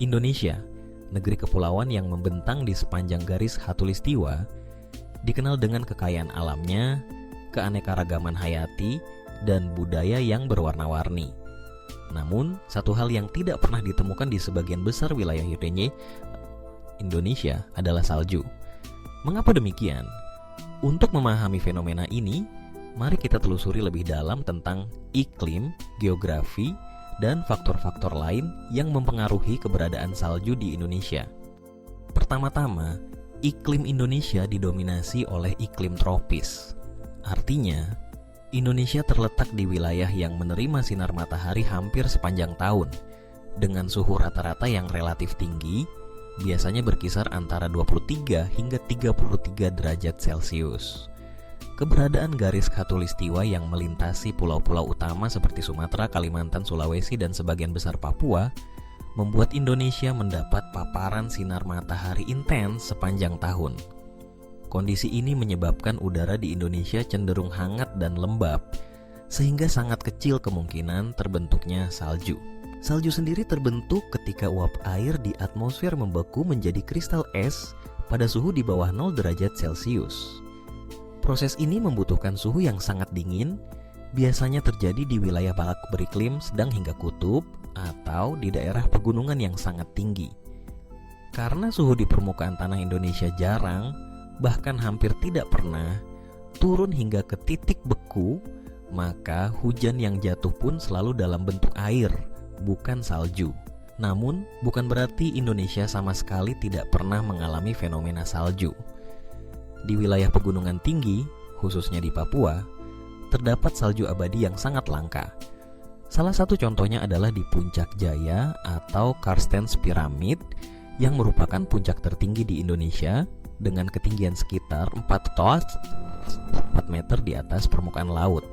Indonesia, negeri kepulauan yang membentang di sepanjang garis khatulistiwa, dikenal dengan kekayaan alamnya, keanekaragaman hayati, dan budaya yang berwarna-warni. Namun, satu hal yang tidak pernah ditemukan di sebagian besar wilayah Indonesia adalah salju. Mengapa demikian? Untuk memahami fenomena ini, mari kita telusuri lebih dalam tentang iklim, geografi, dan faktor-faktor lain yang mempengaruhi keberadaan salju di Indonesia. Pertama-tama, iklim Indonesia didominasi oleh iklim tropis. Artinya, Indonesia terletak di wilayah yang menerima sinar matahari hampir sepanjang tahun, dengan suhu rata-rata yang relatif tinggi, biasanya berkisar antara 23 hingga 33 derajat Celcius. Keberadaan garis khatulistiwa yang melintasi pulau-pulau utama seperti Sumatera, Kalimantan, Sulawesi, dan sebagian besar Papua membuat Indonesia mendapat paparan sinar matahari intens sepanjang tahun. Kondisi ini menyebabkan udara di Indonesia cenderung hangat dan lembab, sehingga sangat kecil kemungkinan terbentuknya salju. Salju sendiri terbentuk ketika uap air di atmosfer membeku menjadi kristal es pada suhu di bawah 0 derajat Celcius. Proses ini membutuhkan suhu yang sangat dingin, biasanya terjadi di wilayah balak beriklim sedang hingga kutub atau di daerah pegunungan yang sangat tinggi. Karena suhu di permukaan tanah Indonesia jarang, bahkan hampir tidak pernah, turun hingga ke titik beku, maka hujan yang jatuh pun selalu dalam bentuk air, bukan salju. Namun, bukan berarti Indonesia sama sekali tidak pernah mengalami fenomena salju. Di wilayah pegunungan tinggi, khususnya di Papua, terdapat salju abadi yang sangat langka. Salah satu contohnya adalah di Puncak Jaya atau Carstensz Pyramid yang merupakan puncak tertinggi di Indonesia dengan ketinggian sekitar 4 meter di atas permukaan laut.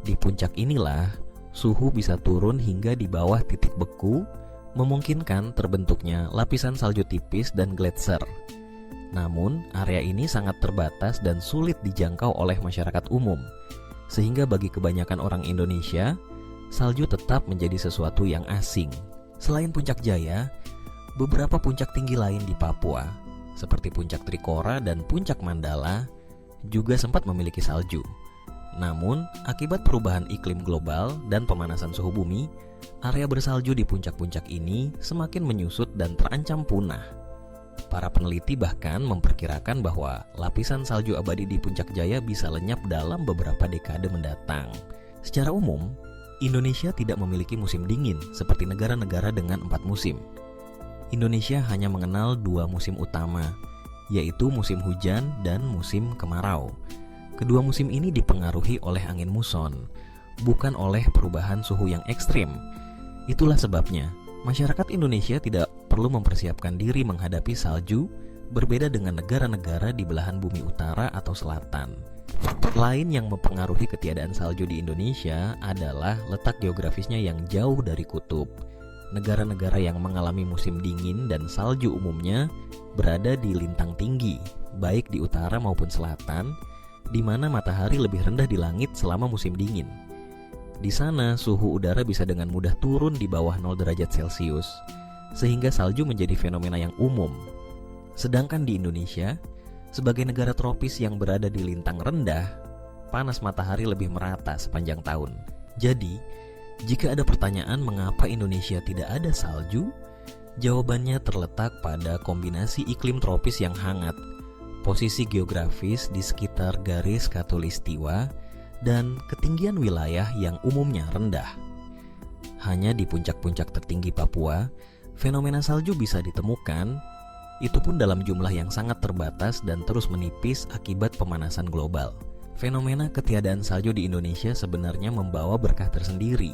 Di puncak inilah suhu bisa turun hingga di bawah titik beku, memungkinkan terbentuknya lapisan salju tipis dan gletser. Namun, area ini sangat terbatas dan sulit dijangkau oleh masyarakat umum, sehingga bagi kebanyakan orang Indonesia, salju tetap menjadi sesuatu yang asing. Selain Puncak Jaya, beberapa puncak tinggi lain di Papua, seperti Puncak Trikora dan Puncak Mandala, juga sempat memiliki salju. Namun, akibat perubahan iklim global dan pemanasan suhu bumi, area bersalju di puncak-puncak ini semakin menyusut dan terancam punah. Para peneliti bahkan memperkirakan bahwa lapisan salju abadi di Puncak Jaya bisa lenyap dalam beberapa dekade mendatang. Secara umum, Indonesia tidak memiliki musim dingin seperti negara-negara dengan 4 musim. Indonesia hanya mengenal 2 musim utama, yaitu musim hujan dan musim kemarau. Kedua musim ini dipengaruhi oleh angin muson, bukan oleh perubahan suhu yang ekstrim. Itulah sebabnya masyarakat Indonesia tidak perlu mempersiapkan diri menghadapi salju, berbeda dengan negara-negara di belahan bumi utara atau selatan. Faktor lain yang mempengaruhi ketiadaan salju di Indonesia adalah letak geografisnya yang jauh dari kutub. Negara-negara yang mengalami musim dingin dan salju umumnya berada di lintang tinggi, baik di utara maupun selatan, di mana matahari lebih rendah di langit selama musim dingin. Di sana, suhu udara bisa dengan mudah turun di bawah 0 derajat Celcius, sehingga salju menjadi fenomena yang umum. Sedangkan di Indonesia, sebagai negara tropis yang berada di lintang rendah, panas matahari lebih merata sepanjang tahun. Jadi, jika ada pertanyaan mengapa Indonesia tidak ada salju, jawabannya terletak pada kombinasi iklim tropis yang hangat, posisi geografis di sekitar garis khatulistiwa, dan ketinggian wilayah yang umumnya rendah. Hanya di puncak-puncak tertinggi Papua, fenomena salju bisa ditemukan, itu pun dalam jumlah yang sangat terbatas dan terus menipis akibat pemanasan global. Fenomena ketiadaan salju di Indonesia sebenarnya membawa berkah tersendiri.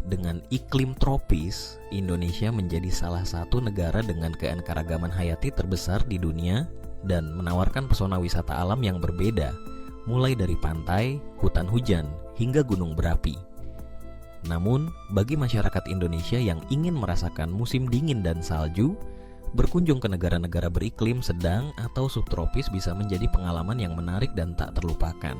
Dengan iklim tropis, Indonesia menjadi salah satu negara dengan keanekaragaman hayati terbesar di dunia dan menawarkan pesona wisata alam yang berbeda, mulai dari pantai, hutan hujan, hingga gunung berapi. Namun, bagi masyarakat Indonesia yang ingin merasakan musim dingin dan salju, berkunjung ke negara-negara beriklim sedang atau subtropis bisa menjadi pengalaman yang menarik dan tak terlupakan.